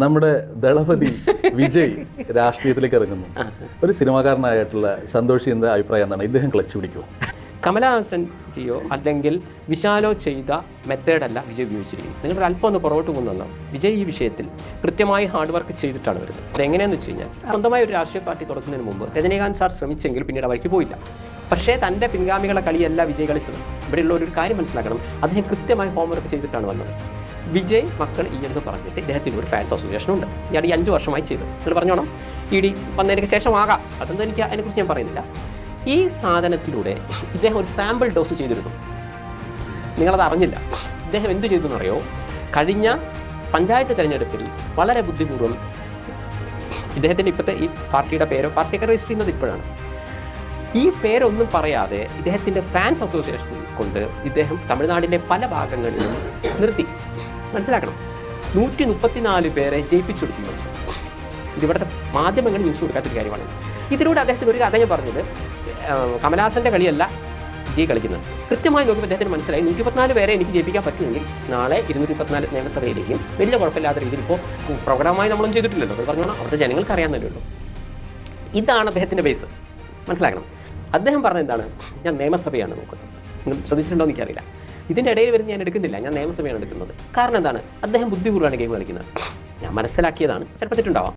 നമ്മുടെ ദളപതി വിജയ് രാഷ്ട്രീയത്തിലേക്ക് ഇറങ്ങുന്നു. ഒരു സിനിമാകാരനായിട്ടുള്ള സന്തോഷ് എന്താ അഭിപ്രായം എന്താണ്? ഇദ്ദേഹം ക്ലച്ച് പിടിക്കുമോ? കമലഹാസൻ ജിയോ അല്ലെങ്കിൽ വിശാലോ ചെയ്ത മെത്തേഡല്ല വിജയ് ഉപയോഗിച്ചിരിക്കുന്നത്. നിങ്ങളുടെ അല്പം ഒന്ന് പുറകോട്ട് കൊണ്ടുവന്നാൽ വിജയ് ഈ വിഷയത്തിൽ കൃത്യമായി ഹാർഡ് വർക്ക് ചെയ്തിട്ടാണ് വരുന്നത്. അതെങ്ങനെയാണെന്ന് വെച്ച് കഴിഞ്ഞാൽ സ്വന്തമായി ഒരു രാഷ്ട്രീയ പാർട്ടി തുടങ്ങുന്നതിന് മുമ്പ് രജനീകാന്ത് സാർ ശ്രമിച്ചെങ്കിൽ പിന്നീട് അവർക്ക് പോയില്ല. പക്ഷേ തൻ്റെ പിൻഗാമികളെ കളിയല്ല വിജയ് കളിച്ചത്. ഇവിടെയുള്ള ഒരു കാര്യം മനസ്സിലാക്കണം, അദ്ദേഹം കൃത്യമായി ഹോംവർക്ക് ചെയ്തിട്ടാണ് വന്നത്. വിജയ് മക്കൾ എന്ന് പറഞ്ഞിട്ട് ഇദ്ദേഹത്തിന് ഒരു ഫാൻസ് അസോസിയേഷൻ ഉണ്ട്. ഞാൻ ഈ 5 വർഷമായി ചെയ്ത് നിങ്ങൾ പറഞ്ഞോണം. ഇ.ഡി വന്നതിന് ശേഷമാകാം, അതൊന്നും എനിക്ക് അതിനെക്കുറിച്ച് ഞാൻ പറയുന്നില്ല. ഈ സാധനത്തിലൂടെ ഇദ്ദേഹം ഒരു സാമ്പിൾ ഡോസ് ചെയ്തിരുന്നു. നിങ്ങളത് അറിഞ്ഞില്ല. ഇദ്ദേഹം എന്ത് ചെയ്തു എന്നറിയോ? കഴിഞ്ഞ പഞ്ചായത്ത് തിരഞ്ഞെടുപ്പിൽ വളരെ ബുദ്ധിപൂർവ്വം ഇദ്ദേഹത്തിൻ്റെ ഇപ്പോഴത്തെ ഈ പാർട്ടിയുടെ പേരോ പാർട്ടിയൊക്കെ രജിസ്റ്റർ ചെയ്യുന്നത് ഇപ്പോഴാണ്. ഈ പേരൊന്നും പറയാതെ ഇദ്ദേഹത്തിൻ്റെ ഫാൻസ് അസോസിയേഷൻ കൊണ്ട് ഇദ്ദേഹം തമിഴ്നാടിൻ്റെ പല ഭാഗങ്ങളിലും നിർത്തി. മനസ്സിലാക്കണം, 134 പേരെ ജയിപ്പിച്ചെടുക്കുന്നു. ഇതിവിടുത്തെ മാധ്യമങ്ങൾ ന്യൂസ് കൊടുക്കാത്തൊരു കാര്യമാണ്. ഇതിലൂടെ അദ്ദേഹത്തിന് ഒരു കഥ ഞാൻ പറഞ്ഞത്, കമലഹാസൻ്റെ കളിയല്ല വിജയ് കളിക്കുന്നത്. കൃത്യമായി നോക്കിയപ്പോൾ അദ്ദേഹത്തിന് മനസ്സിലായി 134 പേരെ എനിക്ക് ജയിപ്പിക്കാൻ പറ്റുമെങ്കിൽ നാളെ 224 നിയമസഭയിലേക്കും വലിയ കുഴപ്പമില്ലാത്ത രീതിയിൽ ഇപ്പോൾ പ്രോഗ്രാമായി നമ്മളൊന്നും ചെയ്തിട്ടില്ലല്ലോ. അത് പറഞ്ഞോളാം, അവിടുത്തെ ജനങ്ങൾക്ക് അറിയാവുന്നതേ ഉള്ളൂ. ഇതാണ് അദ്ദേഹത്തിൻ്റെ ബേസ്. മനസ്സിലാക്കണം. അദ്ദേഹം പറഞ്ഞത് എന്താണ്? ഞാൻ നിയമസഭയാണ് നോക്കുന്നത്. നിങ്ങൾ ശ്രദ്ധിച്ചിട്ടുണ്ടോ എന്ന് എനിക്കറിയില്ല. ഇതിൻ്റെ ഇടയിൽ വരുന്ന ഞാൻ എടുക്കുന്നില്ല, ഞാൻ നിയമസഭയാണ് എടുക്കുന്നത്. കാരണം എന്താണ്? അദ്ദേഹം ബുദ്ധിപൂർവ്വമാണ് ഗെയിം കളിക്കുന്നത്. ഞാൻ മനസ്സിലാക്കിയതാണ്, ചിലപ്പോൾ തെറ്റുണ്ടാവാം.